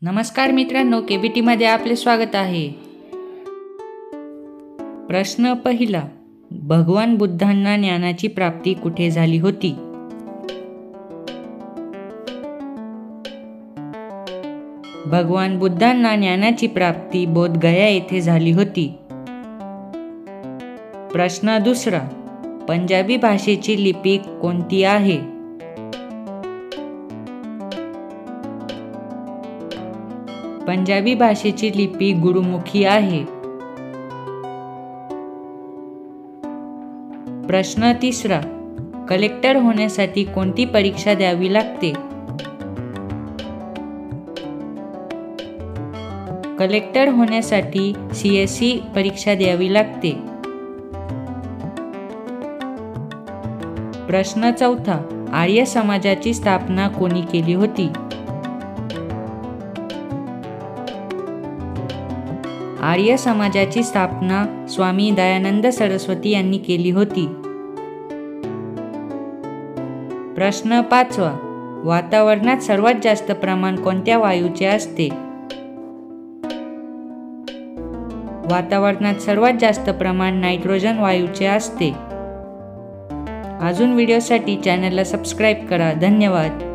नमस्कार मित्रांनो, केबीटी मध्ये आपले स्वागत आहे। प्रश्न पहिला, भगवान बुद्धांना ज्ञानाची प्राप्ती कुठे झाली होती? भगवान बुद्धांना ज्ञानाची प्राप्ती बोधगया येथे झाली होती। प्रश्न दुसरा, पंजाबी भाषेची लिपी कोणती आहे? पंजाबी भाषेची लिपी गुरुमुखी आहे। प्रश्न तिसरा, कलेक्टर होण्यासाठी कोणती परीक्षा द्यावी लागते? कलेक्टर होण्यासाठी CSE परीक्षा द्यावी लागते। प्रश्न चौथा, आर्य समाजाची स्थापना कोणी केली होती? आर्य समाजाची स्थापना स्वामी दयानंद सरस्वती यांनी केली होती। प्रश्न पाचवा, वातावरणात सर्वात जास्त प्रमाण कोणत्या वायूचे असते? वातावरणात सर्वात जास्त प्रमाण नायट्रोजन वायूचे असते। अजून व्हिडिओसाठी चॅनलला सबस्क्राईब करा। धन्यवाद।